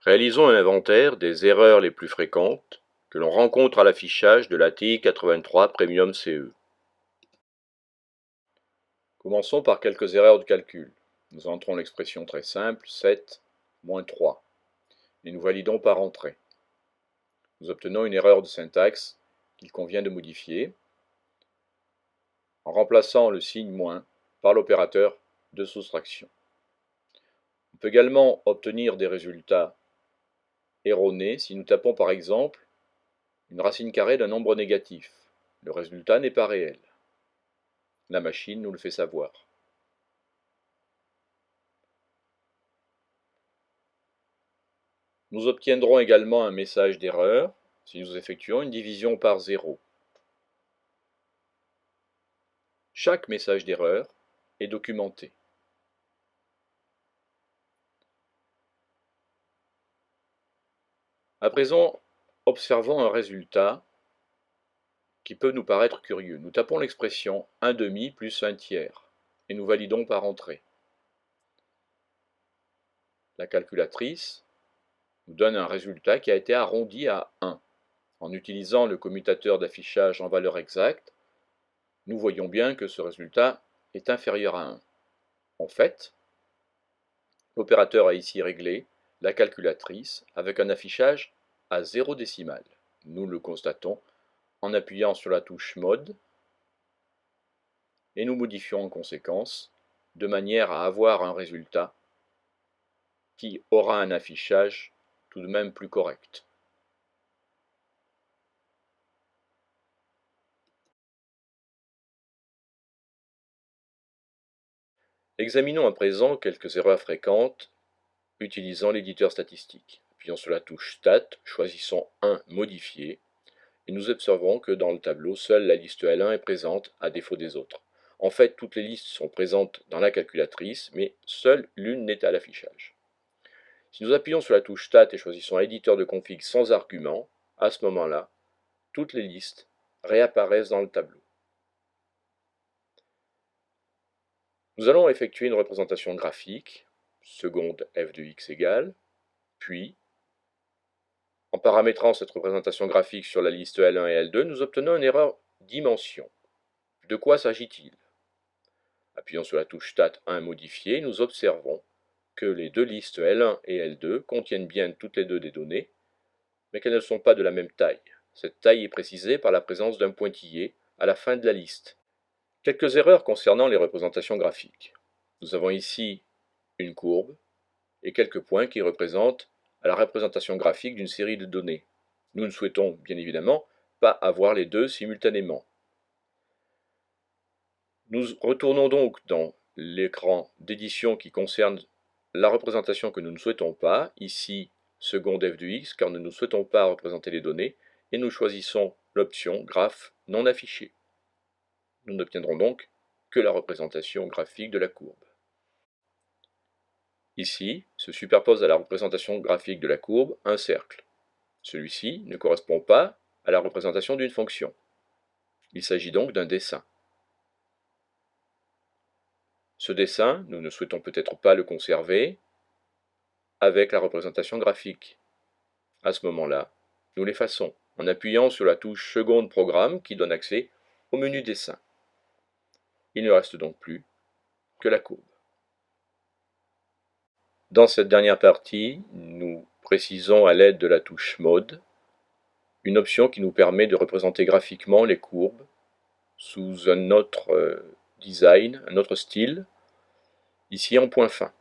Réalisons un inventaire des erreurs les plus fréquentes que l'on rencontre à l'affichage de la TI 83 Premium CE. Commençons par quelques erreurs de calcul. Nous entrons l'expression très simple 7 moins 3 et nous validons par entrée. Nous obtenons une erreur de syntaxe qu'il convient de modifier en remplaçant le signe moins par l'opérateur de soustraction. On peut également obtenir des résultats erronés si nous tapons par exemple une racine carrée d'un nombre négatif. Le résultat n'est pas réel. La machine nous le fait savoir. Nous obtiendrons également un message d'erreur si nous effectuons une division par 0. Chaque message d'erreur est documenté. À présent, observons un résultat qui peut nous paraître curieux. Nous tapons l'expression 1/2 plus 1/3 et nous validons par entrée. La calculatrice nous donne un résultat qui a été arrondi à 1. En utilisant le commutateur d'affichage en valeur exacte, nous voyons bien que ce résultat est inférieur à 1. En fait, l'opérateur a ici réglé la calculatrice avec un affichage à 0 décimal. Nous le constatons en appuyant sur la touche Mode et nous modifions en conséquence de manière à avoir un résultat qui aura un affichage tout de même plus correct. Examinons à présent quelques erreurs fréquentes utilisant l'éditeur statistique. Appuyons sur la touche Stat, choisissons 1 modifié et nous observons que dans le tableau, seule la liste L1 est présente à défaut des autres. En fait, toutes les listes sont présentes dans la calculatrice, mais seule l'une n'est à l'affichage. Si nous appuyons sur la touche Stat et choisissons éditeur de config sans argument, à ce moment-là, toutes les listes réapparaissent dans le tableau. Nous allons effectuer une représentation graphique, seconde f de x égale, puis, en paramétrant cette représentation graphique sur la liste L1 et L2, nous obtenons une erreur dimension. De quoi s'agit-il? Appuyons sur la touche Stat 1 modifiée, nous observons que les deux listes L1 et L2 contiennent bien toutes les deux des données, mais qu'elles ne sont pas de la même taille. Cette taille est précisée par la présence d'un pointillé à la fin de la liste. Quelques erreurs concernant les représentations graphiques. Nous avons ici une courbe et quelques points qui représentent la représentation graphique d'une série de données. Nous ne souhaitons bien évidemment pas avoir les deux simultanément. Nous retournons donc dans l'écran d'édition qui concerne la représentation que nous ne souhaitons pas, ici seconde f de x, car nous ne souhaitons pas représenter les données, et nous choisissons l'option graphe non affiché. Nous n'obtiendrons donc que la représentation graphique de la courbe. Ici se superpose à la représentation graphique de la courbe un cercle. Celui-ci ne correspond pas à la représentation d'une fonction. Il s'agit donc d'un dessin. Ce dessin, nous ne souhaitons peut-être pas le conserver avec la représentation graphique. À ce moment-là, nous l'effaçons en appuyant sur la touche seconde programme qui donne accès au menu dessin. Il ne reste donc plus que la courbe. Dans cette dernière partie, nous précisons à l'aide de la touche Mode une option qui nous permet de représenter graphiquement les courbes sous un autre design, un autre style, ici en point fin.